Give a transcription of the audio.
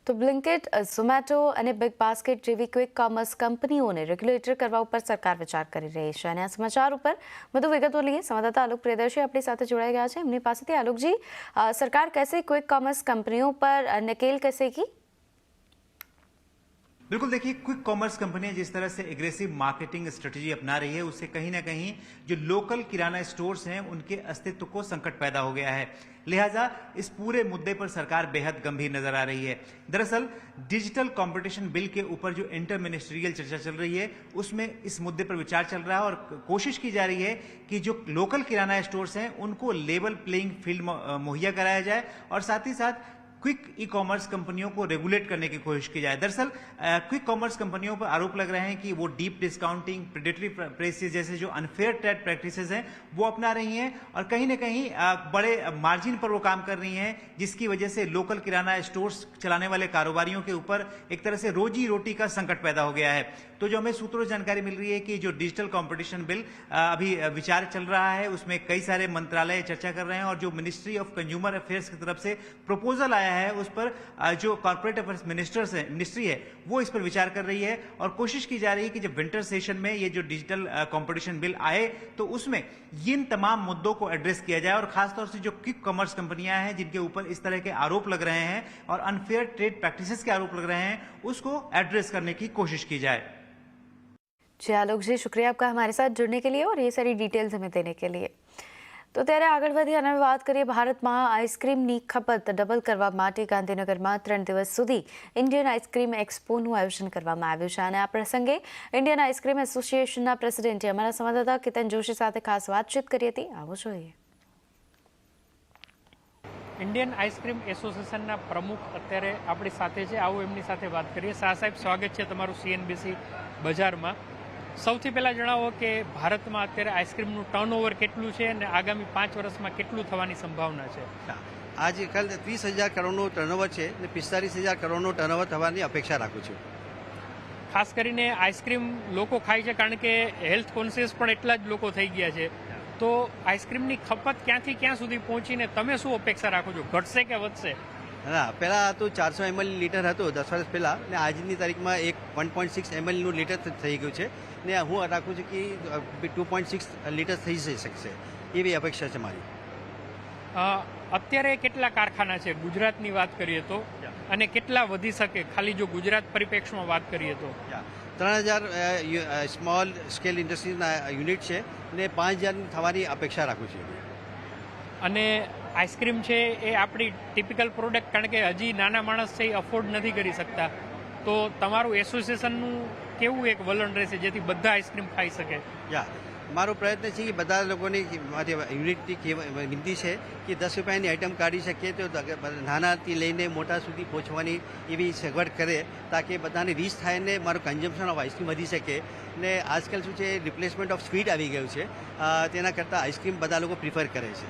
તો બ્લિંકિટ, ઝોમેટો અને big basket જેવી ક્વિક કોમર્સ કંપનીઓને રેગ્યુલેટર કરવા ઉપર સરકાર વિચાર કરી રહી છે અને આ સમાચાર ઉપર વધુ વિગતો લઈએ સંવાદદાતા આલોક પ્રિયદર્શી આપણી સાથે જોડાઈ ગયા છે એમની પાસેથી। आलोक जी, सरकार कैसे क्विक कॉमर्स कंपनियों पर नकेल कसेगी? बिल्कुल, देखिए, क्विक कॉमर्स कंपनियां जिस तरह से एग्रेसिव मार्केटिंग स्ट्रेटजी अपना रही है उससे कहीं ना कहीं जो लोकल किराना स्टोर्स हैं उनके अस्तित्व को संकट पैदा हो गया है। लिहाजा इस पूरे मुद्दे पर सरकार बेहद गंभीर नजर आ रही है। दरअसल डिजिटल कंपटीशन बिल के ऊपर जो इंटर मिनिस्ट्रियल चर्चा चल रही है उसमें इस मुद्दे पर विचार चल रहा है और कोशिश की जा रही है कि जो लोकल किराना स्टोर्स हैं उनको लेवल प्लेइंग फील्ड मुहैया कराया जाए और साथ ही साथ क्विक ई कॉमर्स कंपनियों को रेगुलेट करने की कोशिश की जाए। दरअसल क्विक कॉमर्स कंपनियों पर आरोप लग रहे हैं कि वो डीप डिस्काउंटिंग, प्रेडेटरी प्राइसेस जैसे जो अनफेयर ट्रेड प्रैक्टिसेस हैं वो अपना रही हैं और कहीं ना कहीं बड़े मार्जिन पर वो काम कर रही हैं, जिसकी वजह से लोकल किराना स्टोर्स चलाने वाले कारोबारियों के ऊपर एक तरह से रोजी रोटी का संकट पैदा हो गया है। तो जो हमें सूत्रों से जानकारी मिल रही है कि जो डिजिटल कॉम्पिटिशन बिल अभी विचार चल रहा है उसमें कई सारे मंत्रालय चर्चा कर रहे हैं और जो मिनिस्ट्री ऑफ कंज्यूमर अफेयर्स की तरफ से प्रपोजल आया है उस पर जो कॉर्पोरेट अफेयर्स मिनिस्ट्री है वो इस पर विचार कर रही है और कोशिश की जा रही है कि जब विंटर सेशन में ये जो डिजिटल कंपटीशन बिल आए तो उसमें इन तमाम मुद्दों को एड्रेस किया जाए और खासतौर से जो क्विक कॉमर्स कंपनियां हैं जिनके ऊपर इस तरह के आरोप लग रहे हैं और अनफेयर ट्रेड प्रैक्टिसेस के आरोप लग रहे हैं उसको एड्रेस करने की कोशिश की जाए। जी आलोक जी, शुक्रिया आपका हमारे साथ जुड़ने के लिए और ये सारी डिटेल्स हमें देने के लिए। તો ત્યારે આગળ વધી અને વાત કરીએ ભારતમાં આઈસ્ક્રીમની ખપત ડબલ કરવા માટે ગાંધીનગરમાં 3 દિવસ સુધી ઇન્ડિયન આઈસ્ક્રીમ એક્સપોનું આયોજન કરવામાં આવ્યું છે અને આ પ્રસંગે ઇન્ડિયન આઈસ્ક્રીમ એસોસિએશનના પ્રેસિડેન્ટે અમારા સંવાદદાતા કેતન જોશી સાથે ખાસ વાતચીત કરી હતી। આવો જોઈએ। ઇન્ડિયન આઈસ્ક્રીમ એસોસિએશનના પ્રમુખ અત્યારે આપણી સાથે છે, આવો એમની સાથે વાત કરીએ। શાહ સાહેબ, સ્વાગત છે તમારું CNBC બજારમાં। સૌથી પહેલાં જણાવો કે ભારતમાં અત્યારે આઈસ્ક્રીમનું ટર્નઓવર કેટલું છે અને આગામી 5 વર્ષમાં કેટલું થવાની સંભાવના છે? આજકાલ 30,000 કરોડનું ટર્નઓવર છે અને 45,000 કરોડનું ટર્નઓવર થવાની અપેક્ષા રાખું છું। ખાસ કરીને આઈસ્ક્રીમ લોકો ખાય છે કારણ કે હેલ્થ કોન્શિયસ પણ એટલા જ લોકો થઈ ગયા છે, તો આઈસ્ક્રીમની ખપત ક્યાંથી ક્યાં સુધી પહોંચીને તમે શું અપેક્ષા રાખો છો? ઘટશે કે વધશે? ના, પહેલાં હતું 400 ml લીટર હતું 10 વર્ષ પહેલાં ને આજની તારીખમાં 1.6 mlનું લીટર થઈ ગયું છે ને હું રાખું છું કે 2.6 લીટર થઈ શકશે એવી અપેક્ષા છે મારી। અત્યારે કેટલા કારખાના છે ગુજરાતની વાત કરીએ તો અને કેટલા વધી શકે ખાલી જો ગુજરાત પરિપ્રેક્ષમાં વાત કરીએ તો? 3,000 સ્મોલ સ્કેલ ઇન્ડસ્ટ્રીઝના યુનિટ છે ને 5,000 થવાની અપેક્ષા રાખું છું। અને આઈસ્ક્રીમ છે એ આપણી ટિપિકલ પ્રોડક્ટ, કારણ કે હજી નાના માણસ છે એ અફોર્ડ નથી કરી શકતા, તો તમારું એસોસિએશનનું કેવું એક વલણ રહેશે જેથી બધા આઈસ્ક્રીમ ખાઈ શકે? મારો પ્રયત્ન છે કે બધા લોકોની યુનિટની વિનંતી છે કે 10 રૂપિયાની આઇટમ કાઢી શકીએ તો નાનાથી લઈને મોટા સુધી પહોંચવાની એવી સગવડ કરે તાકે બધાને રીચ થાય ને મારું કન્ઝમ્પશન ઓફ આઈસ્ક્રીમ વધી શકે। ને આજકાલ શું છે, રિપ્લેસમેન્ટ ઓફ સ્વીટ આવી ગયું છે, તેના કરતાં આઈસ્ક્રીમ બધા લોકો પ્રિફર કરે છે।